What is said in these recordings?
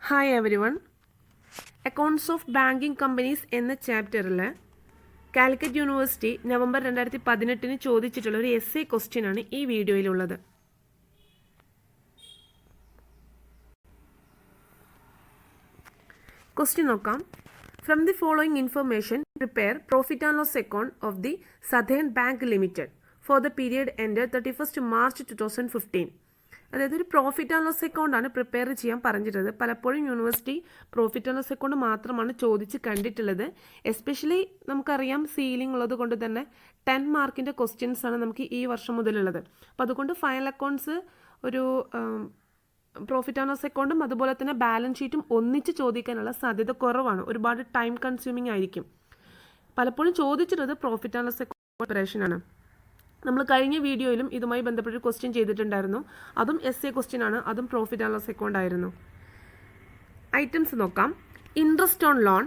Hi every one. Accounts of banking companies എന്ന ചാപ്റ്ററിൽ Calicut university November 2018 ചോദിച്ചിട്ടുള്ള ഒരു എസ്സേ ക്വസ്റ്റ്യനാണ് ഈ വീഡിയോയിലുള്ളത്. ക്വസ്റ്റ്യൻ നോക്കാം. From the following information prepare profit and loss account of the southern bank limited for the period end 31 March 2015. അതായത് ഒരു പ്രോഫിറ്റ് ആൻഡ് ലോസ് അക്കൗണ്ടാണ് പ്രിപ്പയർ ചെയ്യാൻ പറഞ്ഞിട്ടുള്ളത്. പലപ്പോഴും university profit and loss account മാത്രമാണ് ചോദിച്ച് കണ്ടിട്ടുള്ളത്. എസ്പെഷ്യലി നമുക്കറിയാം സീലിംഗ് ഉള്ളത് കൊണ്ട് തന്നെ 10 മാർക്കിൻ്റെ ക്വസ്റ്റ്യൻസ് ആണ് നമുക്ക് ഈ വർഷം മുതലുള്ളത്. അപ്പോൾ അതുകൊണ്ട് ഫൈനൽ അക്കൗണ്ട്സ് ഒരു പ്രോഫിറ്റ് ആൻഡ് ലോസ് അക്കൗണ്ടും അതുപോലെ തന്നെ ബാലൻസ് ഷീറ്റും ഒന്നിച്ച് ചോദിക്കാനുള്ള സാധ്യത കുറവാണ്. ഒരുപാട് ടൈം കൺസ്യൂമിങ് ആയിരിക്കും. പലപ്പോഴും ചോദിച്ചിട്ടുള്ളത് പ്രോഫിറ്റ് ആൻഡ് ലോസ് അക്കൗണ്ട് പ്രിപ്പറേഷനാണ്. നമ്മൾ കഴിഞ്ഞ വീഡിയോയിലും ഇതുമായി ബന്ധപ്പെട്ടൊരു ക്വസ്റ്റ്യൻ ചെയ്തിട്ടുണ്ടായിരുന്നു. അതും എസ്സേ ക്വസ്റ്റ്യൻ ആണ്. അതും പ്രോഫിറ്റ് ആൻഡ് ലോസ് അക്കൗണ്ട് ആയിരുന്നു. ഐറ്റംസ് നോക്കാം. Interest on loan,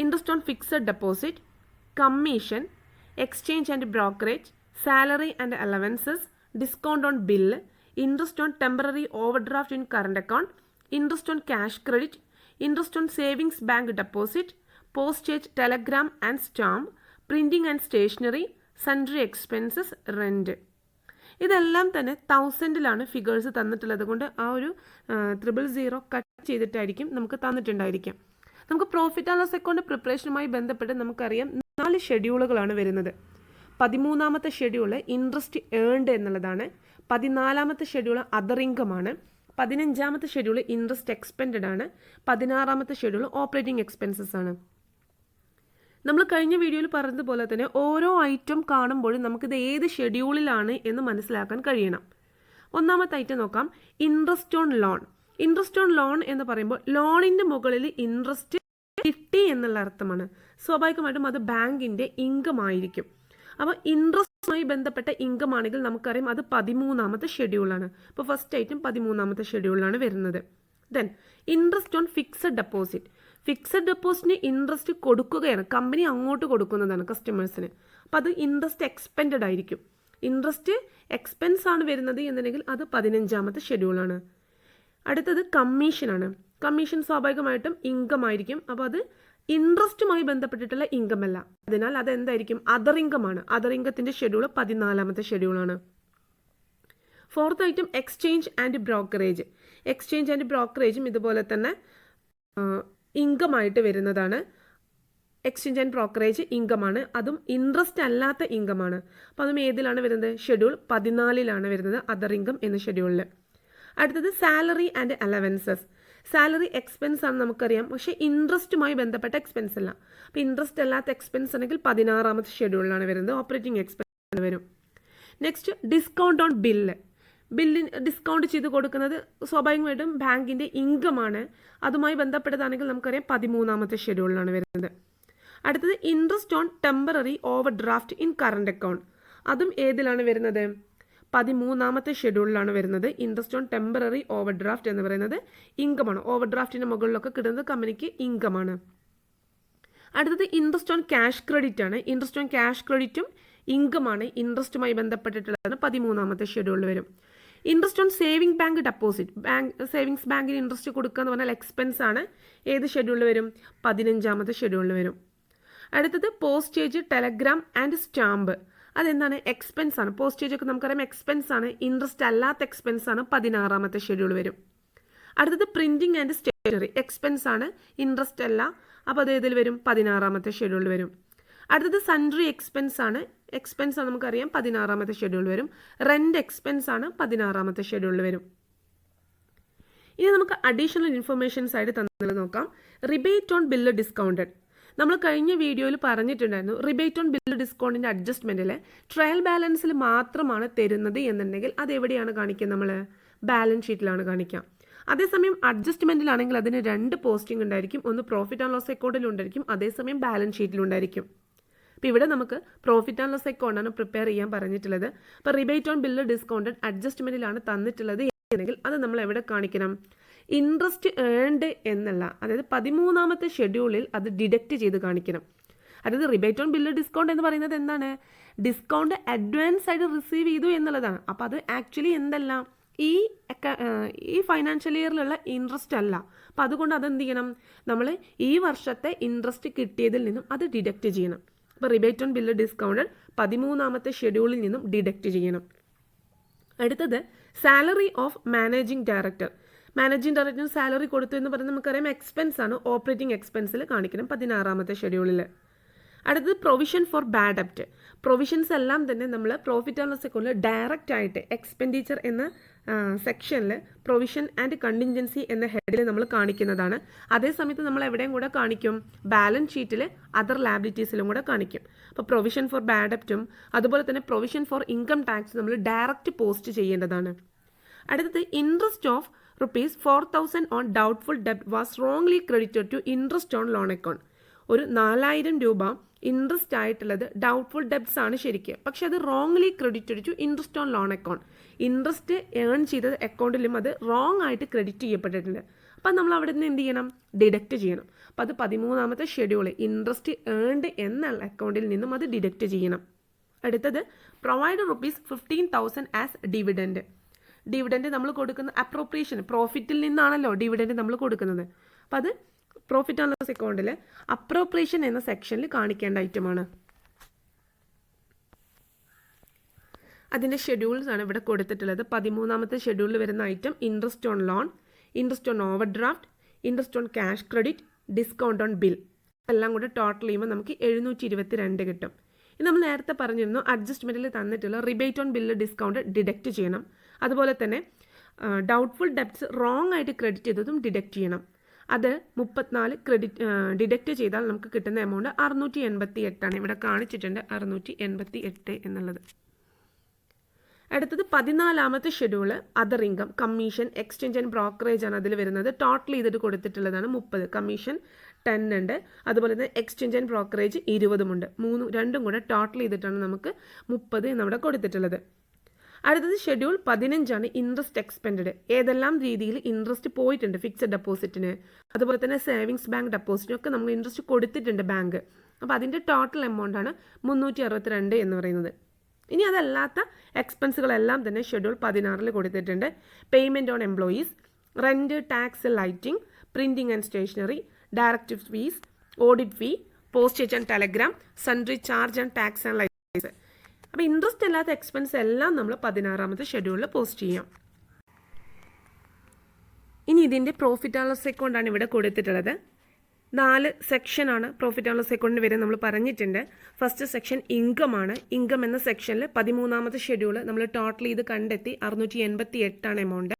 interest on fixed deposit, commission, exchange and brokerage, salary and allowances, discount on bill, interest on temporary overdraft in current account, interest on cash credit, interest on savings bank deposit, postage, telegram and stamp, printing and stationery, sundry expenses, rent. ഇതെല്ലാം തന്നെ 1000-ലാണ് figures തന്നിട്ടുള്ളത് കൊണ്ട് ആ ഒരു 000 cut ചെയ്തിട്ടായിരിക്കും നമുക്ക് തന്നിട്ടുണ്ടായിരിക്കാം. നമുക്ക് profit and loss account പ്രിപ്പറേഷനുമായി ബന്ധപ്പെട്ട് നമുക്കറിയാം 4 ഷെഡ്യൂളുകളാണ് വരുന്നത്. 13ാമത്തെ ഷെഡ്യൂള് ഇൻട്രസ്റ്റ് ഏൺഡ് എന്നുള്ളതാണ്. 14ാമത്തെ ഷെഡ്യൂള് അതർ ഇൻകം ആണ്. 15ാമത്തെ ഷെഡ്യൂള് ഇൻട്രസ്റ്റ് എക്സ്പെൻഡഡ് ആണ്. 16ാമത്തെ ഷെഡ്യൂള് ഓപ്പറേറ്റിംഗ് എക്സ്പെൻസസ് ആണ്. നമ്മൾ കഴിഞ്ഞ വീഡിയോയിൽ പറഞ്ഞതുപോലെ തന്നെ ഓരോ ഐറ്റം കാണുമ്പോഴും നമുക്കിത് ഏത് ഷെഡ്യൂളിലാണ് എന്ന് മനസ്സിലാക്കാൻ കഴിയണം. ഒന്നാമത്തെ ഐറ്റം നോക്കാം. Interest on loan. Interest on loan എന്ന് പറയുമ്പോൾ ലോണിൻ്റെ മുകളിൽ ഇൻട്രസ്റ്റ് കിട്ടി എന്നുള്ള അർത്ഥമാണ്. സ്വാഭാവികമായിട്ടും അത് ബാങ്കിൻ്റെ ഇൻകം ആയിരിക്കും. അപ്പോൾ ഇൻട്രസ്റ്റുമായി ബന്ധപ്പെട്ട ഇൻകം ആണെങ്കിൽ നമുക്കറിയാം അത് 13ാമത്തെ ഷെഡ്യൂളാണ്. അപ്പോൾ ഫസ്റ്റ് ഐറ്റം 13ാമത്തെ ഷെഡ്യൂളിലാണ് വരുന്നത്. Then interest on fixed deposit. Fixed ഡെപ്പോസിറ്റിന് ഇൻട്രസ്റ്റ് കൊടുക്കുകയാണ്, കമ്പനി അങ്ങോട്ട് കൊടുക്കുന്നതാണ് കസ്റ്റമേഴ്സിന്. അപ്പം അത് ഇൻട്രസ്റ്റ് എക്സ്പെൻഡഡ് ആയിരിക്കും. ഇൻട്രസ്റ്റ് എക്സ്പെൻസ് ആണ് വരുന്നത് എന്നുണ്ടെങ്കിൽ അത് 15ാമത്തെ ഷെഡ്യൂളാണ്. അടുത്തത് കമ്മീഷനാണ്. കമ്മീഷൻ സ്വാഭാവികമായിട്ടും ഇൻകം ആയിരിക്കും. അപ്പോൾ അത് ഇൻട്രസ്റ്റുമായി ബന്ധപ്പെട്ടിട്ടുള്ള ഇൻകം അല്ല. അതിനാൽ അത് എന്തായിരിക്കും? അതർ ഇൻകം ആണ്. അതർ ഇൻകത്തിൻ്റെ ഷെഡ്യൂൾ 14ാമത്തെ ഷെഡ്യൂളാണ്. Fourth item exchange and brokerage. Exchange and ബ്രോക്കറേജും ഇതുപോലെ തന്നെ ഇൻകം ആയിട്ട് വരുന്നതാണ്. എക്സ്ചേഞ്ച് ആൻഡ് ബ്രോക്കറേജ് ഇൻകം ആണ്. അതും ഇൻട്രസ്റ്റ് അല്ലാത്ത ഇൻകം ആണ്. അപ്പോൾ അതും ഏതിലാണ് വരുന്നത്? ഷെഡ്യൂൾ 14ലാണ് വരുന്നത്, അതർ ഇൻകം എന്ന ഷെഡ്യൂളിൽ. അടുത്തത് salary and allowances. Salary expense ആണ് നമുക്കറിയാം, പക്ഷേ ഇൻട്രസ്റ്റുമായി ബന്ധപ്പെട്ട എക്സ്പെൻസ് അല്ല. അപ്പോൾ ഇൻട്രസ്റ്റ് അല്ലാത്ത എക്സ്പെൻസ് ആണെങ്കിൽ 16ാമത്തെ ഷെഡ്യൂളിലാണ് വരുന്നത്, ഓപ്പറേറ്റിംഗ് എക്സ്പെൻസ് വരും. Next discount on bill. ബില്ലിന് ഡിസ്കൗണ്ട് ചെയ്ത് കൊടുക്കുന്നത് സ്വാഭാവികമായിട്ടും ബാങ്കിൻ്റെ ഇൻകമാണ്. അതുമായി ബന്ധപ്പെട്ടതാണെങ്കിൽ നമുക്കറിയാം 13ാമത്തെ ഷെഡ്യൂളിലാണ് വരുന്നത്. അടുത്തത് interest on temporary over draft in current account. അതും ഏതിലാണ് വരുന്നത്? 13ാമത്തെ ഷെഡ്യൂളിലാണ് വരുന്നത്. Interest on temporary over draft എന്ന് പറയുന്നത് ഇൻകമാണ്. ഓവർ ഡ്രാഫ്റ്റിൻ്റെ മുകളിലൊക്കെ കിട്ടുന്നത് കമ്പനിക്ക് ഇൻകമാണ്. അടുത്തത് ഇൻട്രസ്റ്റ് ഓൺ ക്യാഷ് ക്രെഡിറ്റ് ആണ്. ഇൻട്രസ്റ്റ് ഓൺ ക്യാഷ് ക്രെഡിറ്റും ഇൻകമാണ്. ഇൻട്രസ്റ്റുമായി ബന്ധപ്പെട്ടിട്ടുള്ളത് 13ാമത്തെ ഷെഡ്യൂളിൽ വരും. Interest on saving bank deposit. Savings ബാങ്കിന് ഇൻട്രസ്റ്റ് കൊടുക്കുക എന്ന് പറഞ്ഞാൽ എക്സ്പെൻസ് ആണ്. ഏത് ഷെഡ്യൂളിൽ വരും? 15ാമത്തെ ഷെഡ്യൂളിൽ വരും. അടുത്തത് പോസ്റ്റേജ്, ടെലഗ്രാം ആൻഡ് സ്റ്റാമ്പ്. അതെന്താണ്? എക്സ്പെൻസ് ആണ്. പോസ്റ്റേജ് ഒക്കെ നമുക്കറിയാം എക്സ്പെൻസ് ആണ്. ഇൻട്രസ്റ്റ് അല്ലാത്ത എക്സ്പെൻസ് ആണ്. 16ാമത്തെ ഷെഡ്യൂൾ വരും. അടുത്തത് പ്രിന്റിംഗ് ആൻഡ് സ്റ്റേഷനറി. എക്സ്പെൻസ് ആണ്, ഇൻട്രസ്റ്റ് അല്ല. അപ്പോൾ അത് ഏതിൽ വരും? 16ാമത്തെ ഷെഡ്യൂളിൽ വരും. അടുത്തത് സൺട്രി എക്സ്പെൻസ് ആണ്. എക്സ്പെൻസ് ആണ് നമുക്കറിയാം, 16ാമത്തെ ഷെഡ്യൂൾ വരും. റെന്റ് എക്സ്പെൻസ് ആണ്, 16ാമത്തെ ഷെഡ്യൂളിൽ വരും. ഇനി നമുക്ക് അഡീഷണൽ ഇൻഫർമേഷൻസ് ആയിട്ട് തന്നത് നോക്കാം. Rebate on bill discounted. നമ്മൾ കഴിഞ്ഞ വീഡിയോയിൽ പറഞ്ഞിട്ടുണ്ടായിരുന്നു റിബേറ്റ് ഓൺ ബില്ല് ഡിസ്കൗണ്ടിൻ്റെ അഡ്ജസ്റ്റ്മെൻറ്റിൽ ട്രയൽ ബാലൻസിൽ മാത്രമാണ് തരുന്നത് എന്നുണ്ടെങ്കിൽ അത് എവിടെയാണ് കാണിക്കുക? നമ്മൾ ബാലൻസ് ഷീറ്റിലാണ് കാണിക്കുക. അതേസമയം അഡ്ജസ്റ്റ്മെൻറ്റിലാണെങ്കിൽ അതിന് 2 പോസ്റ്റിംഗ് ഉണ്ടായിരിക്കും. ഒന്ന് പ്രോഫിറ്റ് ആൻഡ് ലോസ് അക്കൗണ്ടിലുണ്ടായിരിക്കും, അതേസമയം ബാലൻസ് ഷീറ്റിലുണ്ടായിരിക്കും. അപ്പോൾ ഇവിടെ നമുക്ക് പ്രോഫിറ്റ് ആൻഡ് ലോസ് അക്കൗണ്ടാണ് പ്രിപ്പയർ ചെയ്യാൻ പറഞ്ഞിട്ടുള്ളത്. അപ്പോൾ റിബേറ്റ് ഓൺ ബില്ല് ഡിസ്കൗണ്ടഡ് അഡ്ജസ്റ്റ്മെൻറ്റിലാണ് തന്നിട്ടുള്ളത് എങ്കിൽ അത് നമ്മൾ എവിടെ കാണിക്കണം? ഇൻട്രസ്റ്റ് ഏൺഡ് എന്നല്ല, അതായത് 13ാമത്തെ ഷെഡ്യൂളിൽ അത് ഡിഡക്റ്റ് ചെയ്ത് കാണിക്കണം. അതായത് റിബേറ്റ് ഓൺ ബില്ല് ഡിസ്കൗണ്ട് എന്ന് പറയുന്നത് എന്താണ്? ഡിസ്കൗണ്ട് അഡ്വാൻസ് ആയിട്ട് റിസീവ് ചെയ്തു എന്നുള്ളതാണ്. അപ്പോൾ അത് ആക്ച്വലി എന്തല്ല? ഈ ഫൈനാൻഷ്യൽ ഇയറിലുള്ള ഇൻട്രസ്റ്റ് അല്ല. അപ്പോൾ അതുകൊണ്ട് അതെന്ത് ചെയ്യണം, നമ്മൾ ഈ വർഷത്തെ ഇൻട്രസ്റ്റ് കിട്ടിയതിൽ നിന്നും അത് ഡിഡക്റ്റ് ചെയ്യണം. അപ്പോൾ റിബേറ്റ് ഓൺ ബില്ല് ഡിസ്കൗണ്ടഡ് 13ാമത്തെ ഷെഡ്യൂളിൽ നിന്നും ഡിഡക്റ്റ് ചെയ്യണം. അടുത്തത് salary of managing director. Managing ഡയറക്ടറിന് സാലറി കൊടുത്തു എന്ന് പറയുന്നത് നമുക്കറിയാം എക്സ്പെൻസ് ആണ്, ഓപ്പറേറ്റിംഗ് എക്സ്പെൻസിൽ കാണിക്കണം 16ാമത്തെ ഷെഡ്യൂളിൽ. അടുത്തത് പ്രൊവിഷൻ ഫോർ ബാഡ് ഡെപ്റ്റ്. പ്രൊവിഷൻസ് എല്ലാം തന്നെ നമ്മൾ പ്രോഫിറ്റ് ആൻഡ് ലോസ് അക്കൗണ്ടിൽ ഡയറക്റ്റ് ആയിട്ട് എക്സ്പെൻഡിച്ചർ എന്ന സെക്ഷനിൽ പ്രൊവിഷൻ ആൻഡ് കണ്ടിൻജൻസി എന്ന ഹെഡിൽ നമ്മൾ കാണിക്കുന്നതാണ്. അതേസമയത്ത് നമ്മൾ എവിടെയും കൂടെ കാണിക്കും, ബാലൻസ് ഷീറ്റിൽ അതർ ലാബിലിറ്റീസിലും കൂടെ കാണിക്കും. അപ്പോൾ പ്രൊവിഷൻ ഫോർ ബാഡ് ഡെപ്റ്റും അതുപോലെ തന്നെ പ്രൊവിഷൻ ഫോർ ഇൻകം ടാക്സ് നമ്മൾ ഡയറക്റ്റ് പോസ്റ്റ് ചെയ്യേണ്ടതാണ്. അടുത്തത് ഇൻട്രസ്റ്റ് ഓഫ് ₹4,000 ഓൺ ഡൗട്ട്ഫുൾ ഡെപ്റ്റ് was wrongly credited to interest on loan account. ഒരു 4,000 രൂപ ഇൻട്രസ്റ്റ് ആയിട്ടുള്ളത് ഡൗട്ട്ഫുൾ ഡെപ്റ്റ്സ് ആണ് ശരിക്കും, പക്ഷെ അത് wrongly credited to interest on loan account. Interest earn ചെയ്ത അക്കൗണ്ടിലും അത് റോങ് ആയിട്ട് ക്രെഡിറ്റ് ചെയ്യപ്പെട്ടിട്ടുണ്ട്. അപ്പം നമ്മൾ അവിടെ നിന്ന് എന്ത് ചെയ്യണം, ഡിഡക്റ്റ് ചെയ്യണം. അപ്പോൾ അത് 13ാമത്തെ ഷെഡ്യൂൾ ഇൻട്രസ്റ്റ് ഏൺഡ് എന്ന അക്കൗണ്ടിൽ നിന്നും അത് ഡിഡക്റ്റ് ചെയ്യണം. അടുത്തത് പ്രൊവൈഡ് ₹15,000 ആസ് ഡിവിഡൻഡ്. ഡിവിഡൻഡ് നമ്മൾ കൊടുക്കുന്ന അപ്രോപ്രിയേഷൻ, പ്രോഫിറ്റിൽ നിന്നാണല്ലോ ഡിവിഡൻഡ് നമ്മൾ കൊടുക്കുന്നത്. അപ്പം അത് പ്രോഫിറ്റ് ആൻഡ് ലോസ് അക്കൗണ്ടിൽ അപ്രോപ്രിയേഷൻ എന്ന സെക്ഷനിൽ കാണിക്കേണ്ട ഐറ്റമാണ്. അതിൻ്റെ ഷെഡ്യൂൾസ് ആണ് ഇവിടെ കൊടുത്തിട്ടുള്ളത്. 13ാമത്തെ ഷെഡ്യൂളിൽ വരുന്ന item interest on loan, interest on over draft, interest on cash credit, discount on bill. എല്ലാം കൂടെ ടോട്ടൽ ചെയ്യുമ്പോൾ നമുക്ക് 722 കിട്ടും. ഇത് നമ്മൾ നേരത്തെ പറഞ്ഞിരുന്നു, അഡ്ജസ്റ്റ്മെൻറ്റിൽ തന്നിട്ടുള്ള rebate on bill discount deduct ചെയ്യണം. അതുപോലെ തന്നെ ഡൗട്ട്ഫുൾ ഡെപ്റ്റ്സ് റോങ് ആയിട്ട് ക്രെഡിറ്റ് ചെയ്തതും ഡിഡക്റ്റ് ചെയ്യണം. അത് 34 ഡിഡക്റ്റ് ചെയ്താൽ നമുക്ക് കിട്ടുന്ന എമൗണ്ട് 688 ഇവിടെ കാണിച്ചിട്ടുണ്ട്, 688 എന്നുള്ളത്. അടുത്തത് 14ാമത്തെ schedule other income, commission, exchange and brokerage ആണ് അതിൽ വരുന്നത്. ടോട്ടൽ ചെയ്തിട്ട് കൊടുത്തിട്ടുള്ളതാണ് 30. കമ്മീഷൻ 10 ഉണ്ട്, അതുപോലെ തന്നെ എക്സ്ചേഞ്ച് ആൻഡ് ബ്രോക്കറേജ് 20 ഉണ്ട്. രണ്ടും കൂടെ ടോട്ടൽ ചെയ്തിട്ടാണ് നമുക്ക് 30 എന്നവിടെ കൊടുത്തിട്ടുള്ളത്. അടുത്തത് ഷെഡ്യൂൾ 15 ഇൻട്രസ്റ്റ് എക്സ്പെൻഡ്. ഏതെല്ലാം രീതിയിൽ ഇൻട്രസ്റ്റ് പോയിട്ടുണ്ട് ഫിക്സഡ് ഡെപ്പോസിറ്റിന്, അതുപോലെ തന്നെ സേവിങ്സ് ബാങ്ക് ഡെപ്പോസിറ്റിനും ഒക്കെ നമ്മൾ ഇൻട്രസ്റ്റ് കൊടുത്തിട്ടുണ്ട് ബാങ്ക്. അപ്പോൾ അതിൻ്റെ ടോട്ടൽ എമൗണ്ട് ആണ് 362 എന്ന് പറയുന്നത്. ഇനി അതല്ലാത്ത എക്സ്പെൻസുകളെല്ലാം തന്നെ ഷെഡ്യൂൾ 16 കൊടുത്തിട്ടുണ്ട്. Payment on employees, rent, tax, lighting, printing and stationery, direct fees, audit fee, postage and telegram, sundry charge and tax and license. അപ്പോൾ ഇൻട്രസ്റ്റ് അല്ലാത്ത എക്സ്പെൻസ് എല്ലാം നമ്മൾ 16ാമത്തെ ഷെഡ്യൂളിൽ പോസ്റ്റ് ചെയ്യാം. ഇനി ഇതിൻ്റെ പ്രോഫിറ്റ് ആൻഡ് ലോസ് അക്കൗണ്ടാണ് ഇവിടെ കൊടുത്തിട്ടുള്ളത്. 4 സെക്ഷനാണ് പ്രോഫിറ്റ് ആൻഡ് ലോസ് അക്കൗണ്ടിന് വരെ നമ്മൾ പറഞ്ഞിട്ടുണ്ട്. ഫസ്റ്റ് സെക്ഷൻ ഇൻകം ആണ്. ഇൻകം എന്ന സെക്ഷനിൽ 13ാമത്തെ ഷെഡ്യൂൾ നമ്മൾ ടോട്ടൽ ചെയ്ത് കണ്ടെത്തി 688 എമൗണ്ട്.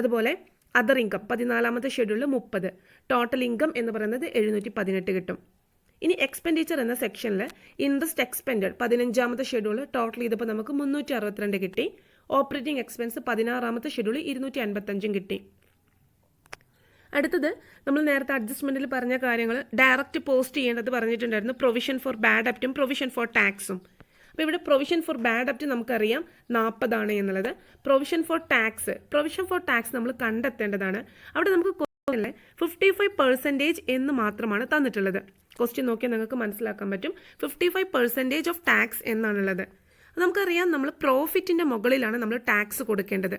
അതുപോലെ അതർ ഇൻകം 14ാമത്തെ ഷെഡ്യൂളിൽ 30. ടോട്ടൽ ഇൻകം എന്ന് പറയുന്നത് 718 കിട്ടും. ഇനി എക്സ്പെൻഡിച്ചർ എന്ന സെക്ഷനിൽ ഇൻട്രസ്റ്റ് എക്സ്പെൻഡ് 15ാമത്തെ ഷെഡ്യൂൾ ടോട്ടൽ ചെയ്തപ്പോൾ നമുക്ക് 362 കിട്ടി. ഓപ്പറേറ്റിംഗ് എക്സ്പെൻസ് 16ാമത്തെ ഷെഡ്യൂൾ 255 കിട്ടി. അടുത്തത് നമ്മൾ നേരത്തെ അഡ്ജസ്റ്റ്മെൻറ്റിൽ പറഞ്ഞ കാര്യങ്ങൾ ഡയറക്റ്റ് പോസ്റ്റ് ചെയ്യേണ്ടത് പറഞ്ഞിട്ടുണ്ടായിരുന്നു. പ്രൊവിഷൻ ഫോർ ബാഡ് ഡെപ്റ്റും പ്രൊവിഷൻ ഫോർ ടാക്സും. അപ്പോൾ ഇവിടെ പ്രൊവിഷൻ ഫോർ ബാഡ് ഡെപ്റ്റ് നമുക്കറിയാം 40 എന്നുള്ളത്. പ്രൊവിഷൻ ഫോർ ടാക്സ് നമ്മൾ കണ്ടെത്തേണ്ടതാണ്. അവിടെ നമുക്ക് 55% എന്ന് മാത്രമാണ് തന്നിട്ടുള്ളത്. ക്വസ്റ്റ്യൻ നോക്കിയാൽ നിങ്ങൾക്ക് മനസ്സിലാക്കാൻ പറ്റും. 55% ഓഫ് ടാക്സ് എന്നാണുള്ളത്. നമുക്കറിയാം നമ്മൾ പ്രോഫിറ്റിൻ്റെ മുകളിലാണ് നമ്മൾ ടാക്സ് കൊടുക്കേണ്ടത്.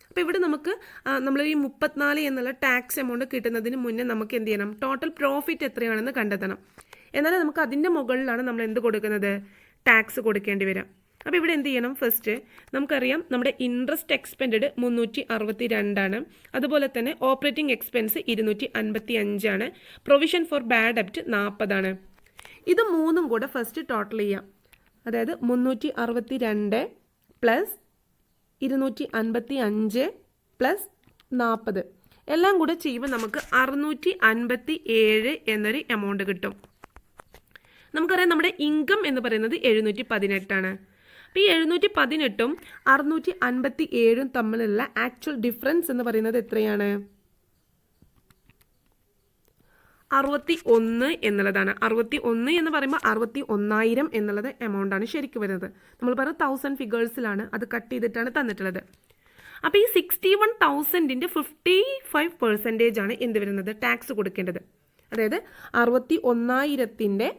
അപ്പോൾ ഇവിടെ നമുക്ക് നമ്മൾ ഈ 34 എന്നുള്ള ടാക്സ് എമൗണ്ട് കിട്ടുന്നതിന് മുന്നേ നമുക്ക് എന്ത് ചെയ്യണം, ടോട്ടൽ പ്രോഫിറ്റ് എത്രയാണെന്ന് കണ്ടെത്തണം. എന്നാലും നമുക്ക് അതിൻ്റെ മുകളിലാണ് നമ്മൾ എന്ത് കൊടുക്കുന്നത്, ടാക്സ് കൊടുക്കേണ്ടി വരിക. അപ്പോൾ ഇവിടെ എന്ത് ചെയ്യണം, ഫസ്റ്റ് നമുക്കറിയാം നമ്മുടെ ഇൻട്രസ്റ്റ് എക്സ്പെൻഡ് 362 അതുപോലെ തന്നെ operating expense 255 provision for bad ഡെപ്റ്റ് 40 ഇത് മൂന്നും കൂടെ ഫസ്റ്റ് ടോട്ടൽ ചെയ്യാം. അതായത് 362 പ്ലസ് 255 പ്ലസ് 40 എല്ലാം കൂടെ ചെയ്യുമ്പോൾ നമുക്ക് 657 എന്നൊരു എമൗണ്ട് കിട്ടും. നമുക്കറിയാം നമ്മുടെ ഇൻകം എന്ന് പറയുന്നത് 718 അപ്പോൾ ഈ 718ഉം 657ഉം തമ്മിലുള്ള ആക്ച്വൽ ഡിഫറൻസ് എന്ന് പറയുന്നത് എത്രയാണ്, 61 എന്നുള്ളതാണ്. 61 എന്ന് പറയുമ്പോൾ 61,000 എന്നുള്ളത് എമൗണ്ടാണ് ശരിക്കും വരുന്നത്. നമ്മൾ പറയുന്നത് 1000 ഫിഗേഴ്സിലാണ് അത് കട്ട് ചെയ്തിട്ടാണ് തന്നിട്ടുള്ളത്. അപ്പോൾ ഈ 61,000ൻ്റെ 55% ആണ് എന്ത് വരുന്നത്, ടാക്സ് കൊടുക്കേണ്ടത്. അതായത് 61,000ൻ്റെ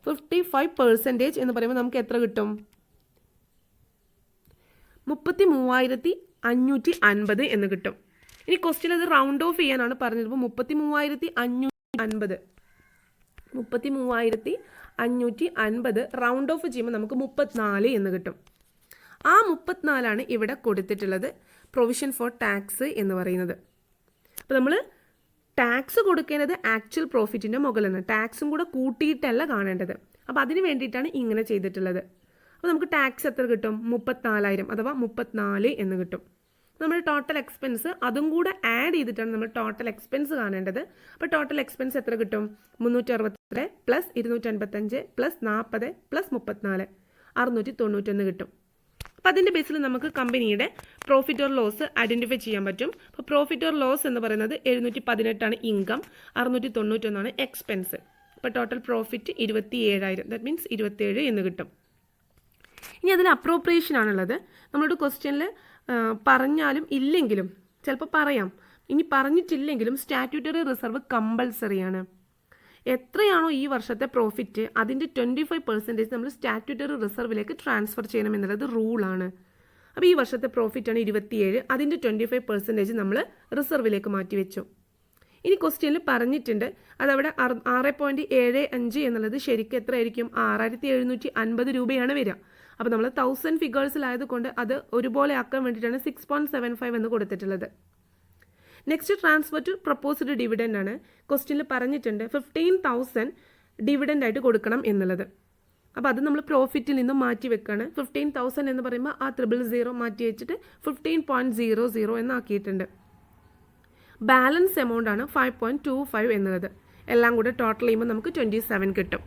55% എന്ന് പറയുമ്പോൾ നമുക്ക് എത്ര കിട്ടും, 33,550 എന്ന് കിട്ടും. ഇനി ക്വസ്റ്റ്യൻ അത് റൗണ്ട് ഓഫ് ചെയ്യാനാണ് പറഞ്ഞത്. അപ്പോൾ 33,550 റൗണ്ട് ഓഫ് ചെയ്യുമ്പോൾ നമുക്ക് 34 എന്ന് കിട്ടും. ആ 34 ഇവിടെ കൊടുത്തിട്ടുള്ളത് പ്രൊവിഷൻ ഫോർ ടാക്സ് എന്ന് പറയുന്നത്. അപ്പോൾ നമ്മൾ ടാക്സ് കൊടുക്കേണ്ടത് ആക്ച്വൽ പ്രോഫിറ്റിൻ്റെ മുകളിലാണ്, ടാക്സും കൂടെ കൂട്ടിയിട്ടല്ല കാണേണ്ടത്. അപ്പോൾ അതിന് വേണ്ടിയിട്ടാണ് ഇങ്ങനെ ചെയ്തിട്ടുള്ളത്. അപ്പോൾ നമുക്ക് ടാക്സ് എത്ര കിട്ടും? 34,000 അഥവാ 34 എന്ന് കിട്ടും. നമ്മൾ ടോട്ടൽ എക്സ്പെൻസ് അതും കൂടെ ആഡ് ചെയ്തിട്ടാണ് നമ്മൾ ടോട്ടൽ എക്സ്പെൻസ് കാണേണ്ടത്. അപ്പോൾ ടോട്ടൽ എക്സ്പെൻസ് എത്ര കിട്ടും? 362 പ്ലസ് 255 പ്ലസ് 40 പ്ലസ് 34 691 കിട്ടും. അപ്പോൾ അതിൻ്റെ ബേസിൽ നമുക്ക് കമ്പനിയുടെ പ്രോഫിറ്റ് ഓർ ലോസ് ഐഡൻറ്റിഫൈ ചെയ്യാൻ പറ്റും. അപ്പോൾ പ്രോഫിറ്റ് ഓർ ലോസ് എന്ന് പറയുന്നത് 718 ഇൻകം, 691 എക്സ്പെൻസ്. അപ്പോൾ ടോട്ടൽ പ്രോഫിറ്റ് 27,000, ദാറ്റ് മീൻസ് 27 എന്ന് കിട്ടും. ഇനി അതിൽ അപ്രോപ്രിയേഷൻ ആണുള്ളത്. നമ്മളോട് ക്വസ്റ്റ്യനിൽ പറഞ്ഞാലും ഇല്ലെങ്കിലും ചിലപ്പോൾ പറയാം, ഇനി പറഞ്ഞിട്ടില്ലെങ്കിലും സ്റ്റാറ്റ്യൂട്ടറി റിസർവ് കമ്പൾസറിയാണ്. എത്രയാണോ ഈ വർഷത്തെ പ്രോഫിറ്റ് അതിൻ്റെ 25% നമ്മൾ സ്റ്റാറ്റ്യൂട്ടറി റിസർവിലേക്ക് ട്രാൻസ്ഫർ ചെയ്യണം എന്നുള്ളത് റൂളാണ്. അപ്പോൾ ഈ വർഷത്തെ പ്രോഫിറ്റാണ് 27, അതിൻ്റെ 25% നമ്മൾ റിസർവിലേക്ക് മാറ്റി വെച്ചു. ഇനി ക്വസ്റ്റ്യനിൽ പറഞ്ഞിട്ടുണ്ട് അതവിടെ 6.75 എന്നുള്ളത് ശരിക്കും എത്രയായിരിക്കും? 6,750 രൂപയാണ് വരിക. അപ്പോൾ നമ്മൾ 1000 ഫിഗേഴ്സിലായതുകൊണ്ട് അത് ഒരുപോലെ ആക്കാൻ വേണ്ടിയിട്ടാണ് 6.75 എന്ന് കൊടുത്തിട്ടുള്ളത്. Next transfer to proposed dividend ആണ്. ക്വസ്റ്റ്യനിൽ പറഞ്ഞിട്ടുണ്ട് 15,000 ഡിവിഡൻഡ് ആയിട്ട് കൊടുക്കണം എന്നുള്ളത്. അപ്പോൾ അത് നമ്മൾ പ്രോഫിറ്റിൽ നിന്നും മാറ്റി വെക്കുകയാണ്. 15,000 എന്ന് പറയുമ്പോൾ ആ 000 മാറ്റി വെച്ചിട്ട് 15.00 എന്നാക്കിയിട്ടുണ്ട്. ബാലൻസ് എമൗണ്ട് ആണ് 5.25 എന്നുള്ളത്. എല്ലാം കൂടെ ടോട്ടൽ ചെയ്യുമ്പോൾ നമുക്ക് 27 കിട്ടും.